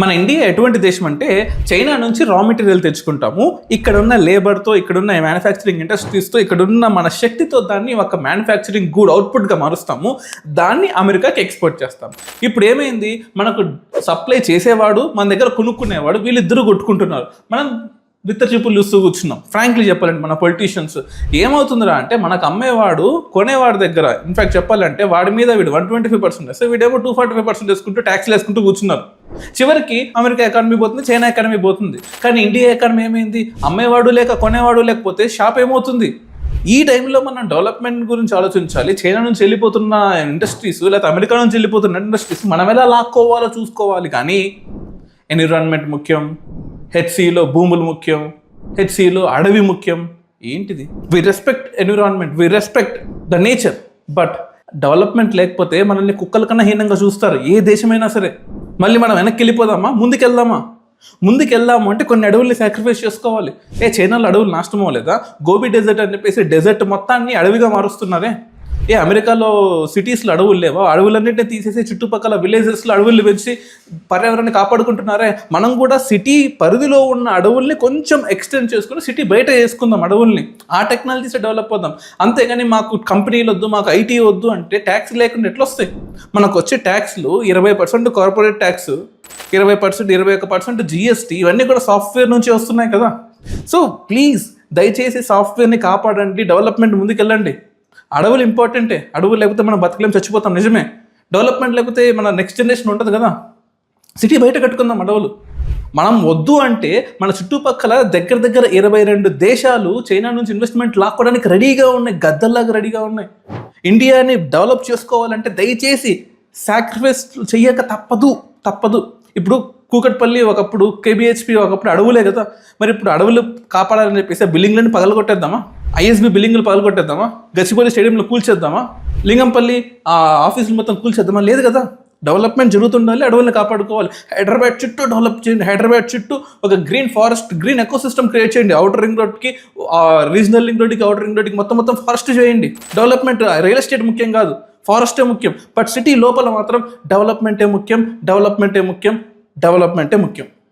మన ఇండియా ఎటువంటి దేశం అంటే చైనా నుంచి రా మెటీరియల్ తెచ్చుకుంటాము, ఇక్కడున్న లేబర్తో, ఇక్కడున్న మ్యానుఫ్యాక్చరింగ్ ఇండస్ట్రీస్తో, ఇక్కడున్న మన శక్తితో దాన్ని ఒక మ్యానుఫ్యాక్చరింగ్ గుడ్ అవుట్పుట్గా మారుస్తాము, దాన్ని అమెరికాకి ఎక్స్పోర్ట్ చేస్తాము. ఇప్పుడు ఏమైంది, మనకు సప్లై చేసేవాడు, మన దగ్గర కొనుక్కునేవాడు, వీళ్ళిద్దరూ కొట్టుకుంటున్నారు. మనం విత్తచిప్పులు చూస్తూ కూర్చున్నాం. ఫ్రాంక్లీ చెప్పాలంటే మన పొలిటీషియన్స్ ఏమవుతుందిరా అంటే, మనకు అమ్మేవాడు కొనేవాడి దగ్గర, ఇన్ఫాక్ట్ చెప్పాలంటే వాడి మీద వీడు 125% వేస్తే వీడేమో 245% వేసుకుంటూ ట్యాక్స్లు వేసుకుంటూ కూర్చున్నారు. చివరికి అమెరికా ఎకానమీ పోతుంది, చైనా ఎకానమీ పోతుంది. కానీ ఇండియా ఎకానమీ ఏమైంది, అమ్మేవాడు లేక కొనేవాడు లేకపోతే షాప్ ఏమవుతుంది? ఈ టైంలో మనం డెవలప్మెంట్ గురించి ఆలోచించాలి. చైనా నుంచి వెళ్ళిపోతున్న ఇండస్ట్రీస్ లేకపోతే అమెరికా నుంచి వెళ్ళిపోతున్న ఇండస్ట్రీస్ మనం ఎలా లాక్కోవాలో చూసుకోవాలి. కానీ ఎన్విరాన్మెంట్ ముఖ్యం, హెచ్సిలో భూములు ముఖ్యం, హెచ్సిలో అడవి ముఖ్యం. ఏంటిది? We respect environment, we respect the nature, but development లేకపోతే మనల్ని కుక్కల కన్నా హీనంగా చూస్తారు ఏ దేశమైనా సరే. మళ్ళీ మనం వెనక్కి వెళ్ళిపోదామా, ముందుకెళ్దామా? ముందుకెళ్దాము అంటే కొన్ని అడవుల్ని సాక్రిఫైస్ చేసుకోవాలి. చైనాలో అడవులు నాశనం అవ్వలేదా? గోబీ డెజర్ట్ అని చెప్పేసి డెజర్ట్ మొత్తాన్ని అడవిగా మారుస్తున్నారే. అమెరికాలో సిటీస్లో అడవులు లేవా? అడవులన్నింటినీ తీసేసి చుట్టుపక్కల విలేజెస్లో అడవుల్ని పెంచి పర్యావరణాన్ని కాపాడుకుంటున్నారే. మనం కూడా సిటీ పరిధిలో ఉన్న అడవుల్ని కొంచెం ఎక్స్టెండ్ చేసుకుని సిటీ బయట చేసుకుందాం అడవుల్ని. ఆ టెక్నాలజీస్ డెవలప్ అవుదాం. అంతేగాని మాకు కంపెనీలు వద్దు, మాకు ఐటీ వద్దు అంటే ట్యాక్స్ లేకుండా ఎట్లా వస్తాయి? మనకు వచ్చే ట్యాక్స్లు 20% కార్పొరేట్ ట్యాక్స్, 20%, 21% జిఎస్టీ, ఇవన్నీ కూడా సాఫ్ట్వేర్ నుంచి వస్తున్నాయి కదా. సో ప్లీజ్ దయచేసి సాఫ్ట్వేర్ని కాపాడండి, డెవలప్మెంట్ ముందుకెళ్ళండి. అడవులు ఇంపార్టెంటే, అడవులు లేకపోతే మనం బతకలేం, చచ్చిపోతాం, నిజమే. డెవలప్మెంట్ లేకపోతే మన నెక్స్ట్ జనరేషన్ ఉంటుంది కదా. సిటీ బయట కట్టుకుందాం అడవులు. మనం వద్దు అంటే మన చుట్టుపక్కల దగ్గర 22 దేశాలు చైనా నుంచి ఇన్వెస్ట్మెంట్ లాక్కోవడానికి రెడీగా ఉన్నాయి, గద్దల్లాగా రెడీగా ఉన్నాయి. ఇండియాని డెవలప్ చేసుకోవాలంటే దయచేసి సాక్రిఫైస్ చెయ్యక తప్పదు. ఇప్పుడు కూకట్పల్లి ఒకప్పుడు, కేబిహెచ్పి ఒకప్పుడు అడవులే కదా. మరి ఇప్పుడు అడవులు కాపాడాలని చెప్పేసి బిల్డింగ్లను పగలగొట్టేద్దామా? ఐఎస్బి బిల్డింగ్లు పగలగొట్టేద్దామా? గచ్చిబౌలి స్టేడియంలో కూల్చేద్దామా? లింగంపల్లి ఆఫీసులు మొత్తం కూల్చేద్దామా? లేదు కదా. డెవలప్మెంట్ జరుగుతుండాలి, అడవులను కాపాడుకోవాలి. హైదరాబాద్ చుట్టూ డెవలప్ చేయండి. హైదరాబాద్ చుట్టూ ఒక green forest, green ecosystem create చేయండి. అవుటర్ రింగ్ రోడ్కి, రీజనల్ రింగ్ రోడ్కి, అవుటర్ రింగ్ రోడ్కి మొత్తం ఫారెస్ట్ చేయండి. డెవలప్మెంట్, రియల్ ఎస్టేట్ ముఖ్యం కాదు, ఫారెస్టే ముఖ్యం. బట్ సిటీ లోపల మాత్రం డెవలప్మెంటే ముఖ్యం.